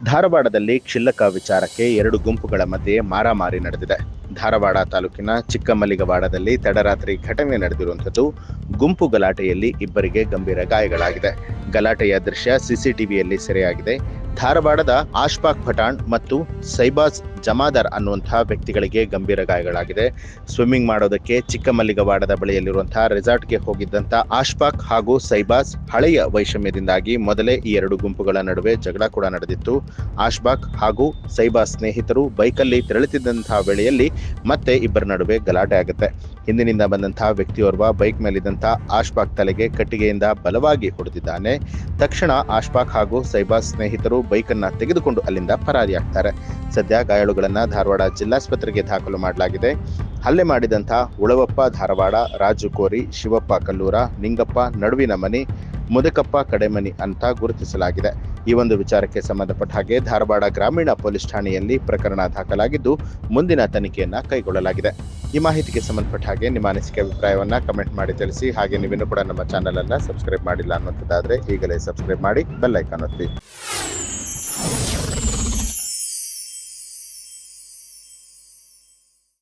ಧಾರವಾಡದಲ್ಲಿ ಕ್ಷುಲ್ಲಕ ವಿಚಾರಕ್ಕೆ ಎರಡು ಗುಂಪುಗಳ ಮಧ್ಯೆ ಮಾರಾಮಾರಿ ನಡೆದಿದೆ. ಧಾರವಾಡ ತಾಲೂಕಿನ ಚಿಕ್ಕಮಲ್ಲಿಗವಾಡದಲ್ಲಿ ತಡರಾತ್ರಿ ಘಟನೆ ನಡೆದಿರುವಂಥದ್ದು. ಗುಂಪು ಗಲಾಟೆಯಲ್ಲಿ ಇಬ್ಬರಿಗೆ ಗಂಭೀರ ಗಾಯಗಳಾಗಿದೆ. ಗಲಾಟೆಯ ದೃಶ್ಯ ಸಿಸಿಟಿವಿಯಲ್ಲಿ ಸೆರೆಯಾಗಿದೆ. ಧಾರವಾಡದ ಆಶ್ಫಾಕ್ ಪಠಾಣ್ ಮತ್ತು ಸೈಬಾಸ್ ಜಮಾದಾರ್ ಅನ್ನುವಂತಹ ವ್ಯಕ್ತಿಗಳಿಗೆ ಗಂಭೀರ ಗಾಯಗಳಾಗಿದೆ. ಸ್ವಿಮ್ಮಿಂಗ್ ಮಾಡೋದಕ್ಕೆ ಚಿಕ್ಕಮಲ್ಲಿಗವಾಡದ ಬಳಿಯಲ್ಲಿರುವಂತಹ ರೆಸಾರ್ಟ್ಗೆ ಹೋಗಿದ್ದಂತ ಆಶ್ಫಾಕ್ ಹಾಗೂ ಸೈಬಾಸ್ ಹಳೆಯ ವೈಷಮ್ಯದಿಂದಾಗಿ ಮೊದಲೇ ಈ ಎರಡು ಗುಂಪುಗಳ ನಡುವೆ ಜಗಳ ಕೂಡ ನಡೆದಿತ್ತು. ಆಶ್ಫಾಕ್ ಹಾಗೂ ಸೈಬಾಸ್ ಸ್ನೇಹಿತರು ಬೈಕಲ್ಲಿ ತೆರಳುತ್ತಿದ್ದಂತಹ ವೇಳೆಯಲ್ಲಿ ಮತ್ತೆ ಇಬ್ಬರ ನಡುವೆ ಗಲಾಟೆ ಆಗುತ್ತೆ. ಹಿಂದಿನಿಂದ ಬಂದಂತಹ ವ್ಯಕ್ತಿಯೋರ್ವ ಬೈಕ್ ಮೇಲಿದ್ದಂತಹ ಆಶ್ಫಾಕ್ ತಲೆಗೆ ಕಟ್ಟಿಗೆಯಿಂದ ಬಲವಾಗಿ ಹೊಡೆದಿದ್ದಾನೆ. ತಕ್ಷಣ ಆಶ್ಫಾಕ್ ಹಾಗೂ ಸೈಬಾಸ್ ಸ್ನೇಹಿತರು ಬೈಕನ್ನ ತೆಗೆದುಕೊಂಡು ಅಲ್ಲಿಂದ ಪರಾರಿಯಾಗ್ತಾರೆ. ಸದ್ಯ ಗಾಯಾಳುಗಳನ್ನ ಧಾರವಾಡ ಜಿಲ್ಲಾಸ್ಪತ್ರೆಗೆ ದಾಖಲು ಮಾಡಲಾಗಿದೆ. ಹಲ್ಲೆ ಮಾಡಿದಂತಹ ಉಳವಪ್ಪ ಧಾರವಾಡ, ರಾಜು ಕೋರಿ, ಶಿವಪ್ಪ ಕಲ್ಲೂರ, ನಿಂಗಪ್ಪ ನಡುವಿನ ಮನಿ, ಮುದಕಪ್ಪ ಕಡೆಮನಿ ಅಂತ ಗುರುತಿಸಲಾಗಿದೆ. ಈ ಒಂದು ವಿಚಾರಕ್ಕೆ ಸಂಬಂಧಪಟ್ಟ ಹಾಗೆ ಧಾರವಾಡ ಗ್ರಾಮೀಣ ಪೊಲೀಸ್ ಠಾಣೆಯಲ್ಲಿ ಪ್ರಕರಣ ದಾಖಲಾಗಿದ್ದು ಮುಂದಿನ ತನಿಖೆಯನ್ನ ಕೈಗೊಳ್ಳಲಾಗಿದೆ. ಈ ಮಾಹಿತಿಗೆ ಸಂಬಂಧಪಟ್ಟ ಹಾಗೆ ನಿಮ್ಮ ಅನಿಸಿಕೆ ಅಭಿಪ್ರಾಯವನ್ನ ಕಮೆಂಟ್ ಮಾಡಿ ತಿಳಿಸಿ. ಹಾಗೆ ನೀವಿನ್ನೂ ಕೂಡ ನಮ್ಮ ಚಾನೆಲ್ ಅನ್ನ ಸಬ್ಸ್ಕ್ರೈಬ್ ಮಾಡಿಲ್ಲ ಅನ್ನುವಂಥದ್ದಾದ್ರೆ ಈಗಲೇ ಸಬ್ಸ್ಕ್ರೈಬ್ ಮಾಡಿ ಬೆಲ್ ಐಕಾನ್ ಒತ್ತಿ.